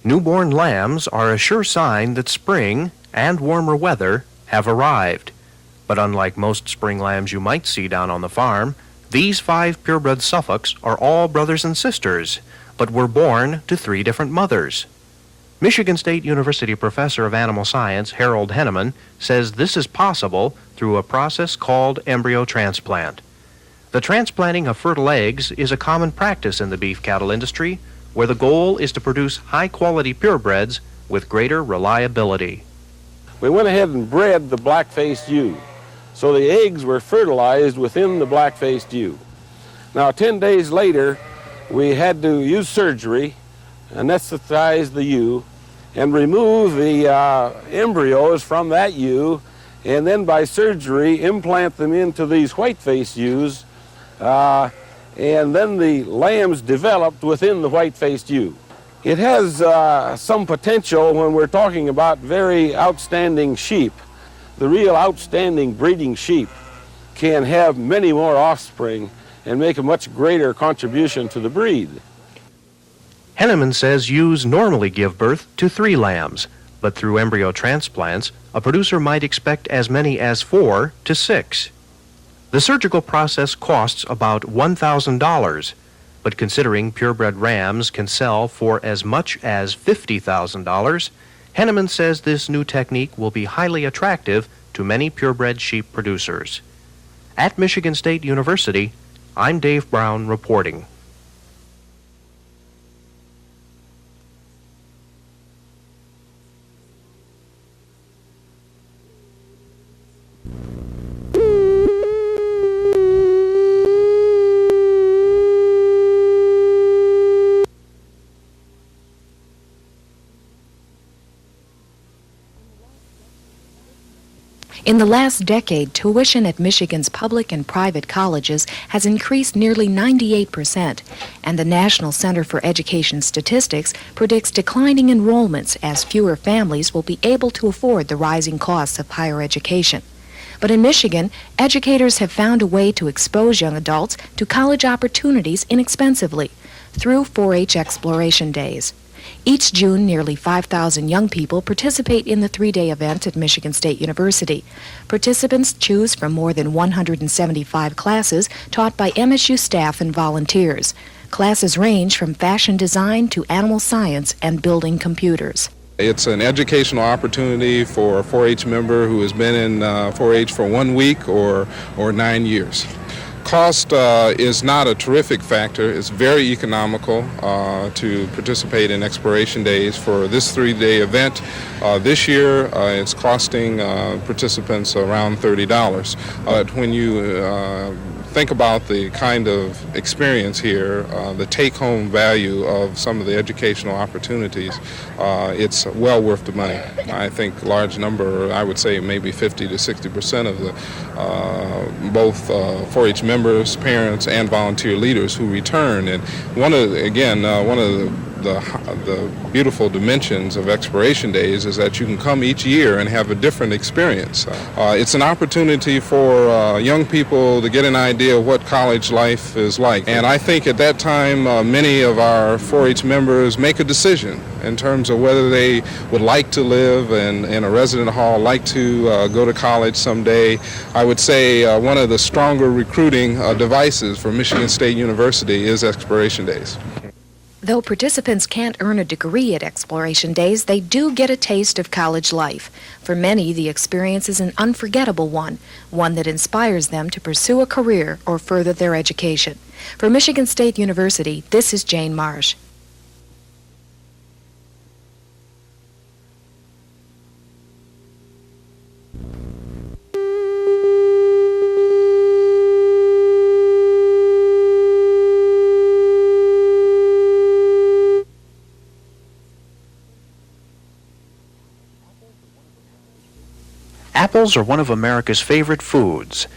Newborn lambs are a sure sign that spring and warmer weather have arrived. But unlike most spring lambs you might see down on the farm, these 5 purebred Suffolks are all brothers and sisters, but were born to 3 different mothers. Michigan State University professor of animal science Harold Henneman says this is possible through a process called embryo transplant. The transplanting of fertile eggs is a common practice in the beef cattle industry, where the goal is to produce high-quality purebreds with greater reliability. We went ahead and bred the black-faced ewe, so the eggs were fertilized within the black-faced ewe. Now, 10 days later, we had to use surgery, anesthetize the ewe, and remove the embryos from that ewe, and then by surgery implant them into these white-faced ewes, and then the lambs developed within the white-faced ewe. It has some potential when we're talking about very outstanding sheep. The real outstanding breeding sheep can have many more offspring and make a much greater contribution to the breed. Henneman says ewes normally give birth to 3 lambs, but through embryo transplants, a producer might expect as many as 4 to 6. The surgical process costs about $1,000, but considering purebred rams can sell for as much as $50,000, Henneman says this new technique will be highly attractive to many purebred sheep producers. At Michigan State University, I'm Dave Brown reporting. In the last decade, tuition at Michigan's public and private colleges has increased nearly 98%, and the National Center for Education Statistics predicts declining enrollments as fewer families will be able to afford the rising costs of higher education. But in Michigan, educators have found a way to expose young adults to college opportunities inexpensively through 4-H Exploration Days. Each June, nearly 5,000 young people participate in the 3-day event at Michigan State University. Participants choose from more than 175 classes taught by MSU staff and volunteers. Classes range from fashion design to animal science and building computers. It's an educational opportunity for a 4-H member who has been in 4-H for 1 week or 9 years. Cost is not a terrific factor. It's very economical to participate in Exploration Days for this 3-day event. This year it's costing participants around $30. But when you think about the kind of experience here, the take-home value of some of the educational opportunities, it's well worth the money. I think a large number, I would say maybe 50 to 60% of the both 4-H members, parents, and volunteer leaders who return. And one of the beautiful dimensions of Exploration Days is that you can come each year and have a different experience. It's an opportunity for young people to get an idea of what college life is like. And I think at that time many of our 4-H members make a decision in terms of whether they would like to live in a resident hall, like to go to college someday. I would say one of the stronger recruiting devices for Michigan State University is Exploration Days. Though participants can't earn a degree at Exploration Days, they do get a taste of college life. For many, the experience is an unforgettable one that inspires them to pursue a career or further their education. For Michigan State University, this is Jane Marsh. Apples are one of America's favorite foods,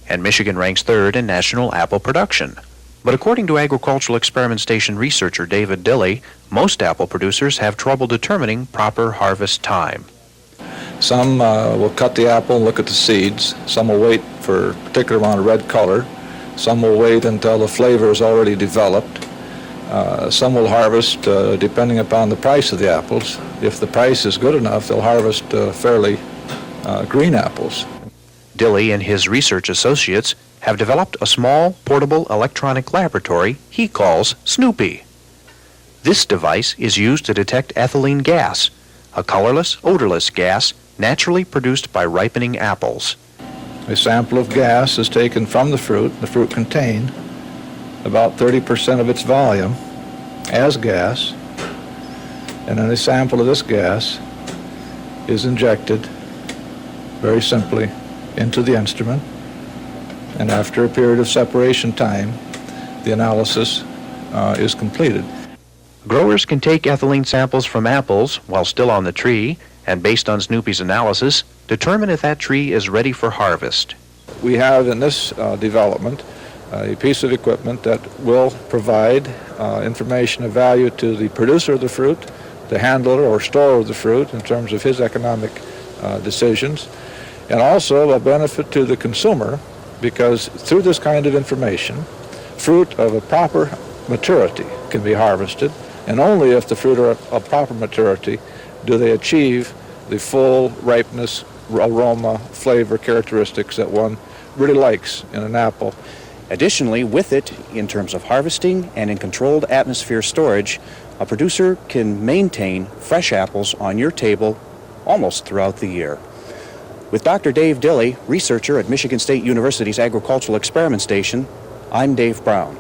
and Michigan ranks 3rd in national apple production. But according to Agricultural Experiment Station researcher David Dilley, most apple producers have trouble determining proper harvest time. Some will cut the apple and look at the seeds. Some will wait for a particular amount of red color. Some will wait until the flavor is already developed. Some will harvest depending upon the price of the apples. If the price is good enough, they'll harvest fairly green apples. Dilly and his research associates have developed a small, portable electronic laboratory he calls Snoopy. This device is used to detect ethylene gas, a colorless, odorless gas naturally produced by ripening apples. A sample of gas is taken from the fruit. The fruit contained about 30% of its volume as gas, and then a sample of this gas is injected very simply into the instrument, and after a period of separation time, the analysis is completed. Growers can take ethylene samples from apples while still on the tree and, based on Snoopy's analysis, determine if that tree is ready for harvest. We have in this development a piece of equipment that will provide information of value to the producer of the fruit, the handler or storer of the fruit in terms of his economic decisions, and also a benefit to the consumer, because through this kind of information, fruit of a proper maturity can be harvested, and only if the fruit are of proper maturity do they achieve the full ripeness, aroma, flavor characteristics that one really likes in an apple. Additionally, with it, in terms of harvesting and in controlled atmosphere storage, a producer can maintain fresh apples on your table almost throughout the year. With Dr. Dave Dilly, researcher at Michigan State University's Agricultural Experiment Station, I'm Dave Brown.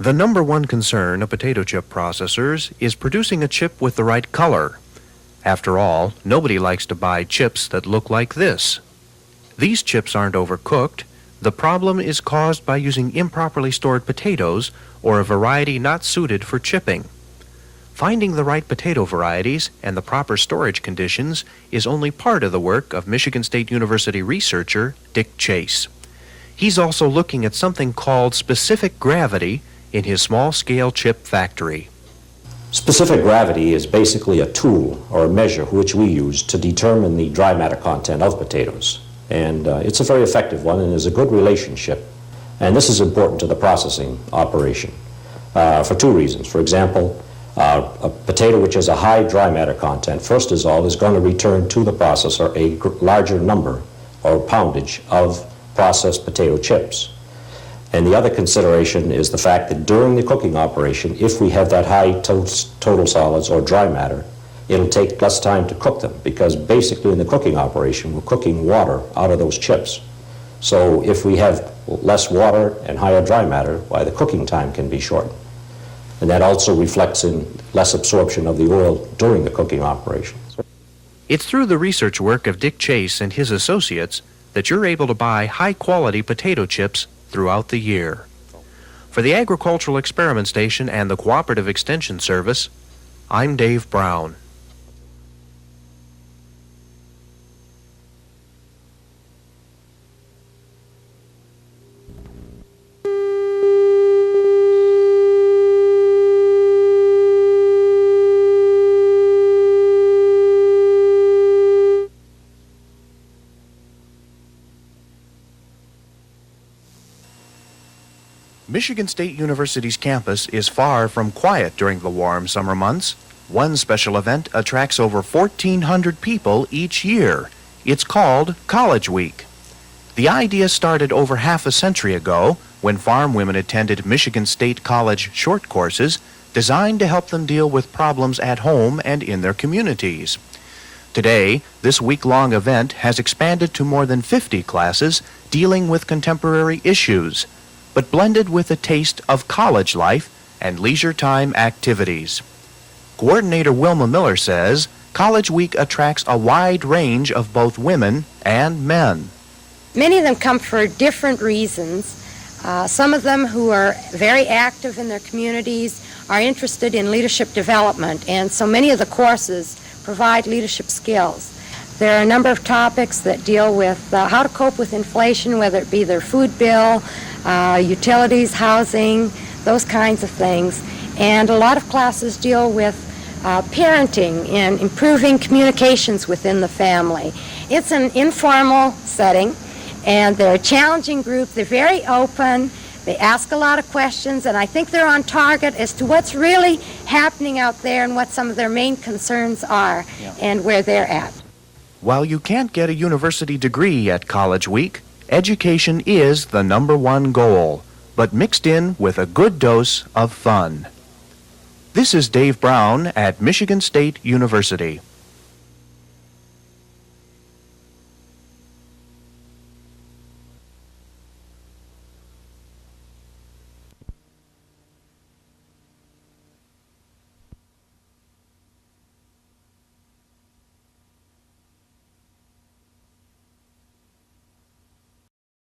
The number one concern of potato chip processors is producing a chip with the right color. After all, nobody likes to buy chips that look like this. These chips aren't overcooked. The problem is caused by using improperly stored potatoes or a variety not suited for chipping. Finding the right potato varieties and the proper storage conditions is only part of the work of Michigan State University researcher Dick Chase. He's also looking at something called specific gravity in his small-scale chip factory. Specific gravity is basically a tool or a measure which we use to determine the dry matter content of potatoes. And it's a very effective one and is a good relationship. And this is important to the processing operation for two reasons. For example, a potato which has a high dry matter content, first of all, is going to return to the processor a larger number or poundage of processed potato chips. And the other consideration is the fact that during the cooking operation, if we have that high total solids or dry matter, it'll take less time to cook them, because basically in the cooking operation, we're cooking water out of those chips. So if we have less water and higher dry matter, why, the cooking time can be shortened. And that also reflects in less absorption of the oil during the cooking operation. It's through the research work of Dick Chase and his associates that you're able to buy high-quality potato chips throughout the year. For the Agricultural Experiment Station and the Cooperative Extension Service, I'm Dave Brown. Michigan State University's campus is far from quiet during the warm summer months. One special event attracts over 1,400 people each year. It's called College Week. The idea started over half a century ago when farm women attended Michigan State College short courses designed to help them deal with problems at home and in their communities. Today, this week-long event has expanded to more than 50 classes dealing with contemporary issues, but blended with a taste of college life and leisure time activities. Coordinator Wilma Miller says College Week attracts a wide range of both women and men. Many of them come for different reasons. Some of them who are very active in their communities are interested in leadership development, and so many of the courses provide leadership skills. There are a number of topics that deal with how to cope with inflation, whether it be their food bill, utilities, housing, those kinds of things. And a lot of classes deal with parenting and improving communications within the family. It's an informal setting, and they're a challenging group. They're very open. They ask a lot of questions, and I think they're on target as to what's really happening out there and what some of their main concerns are and where they're at. While you can't get a university degree at College Week, education is the #1 goal, but mixed in with a good dose of fun. This is Dave Brown at Michigan State University.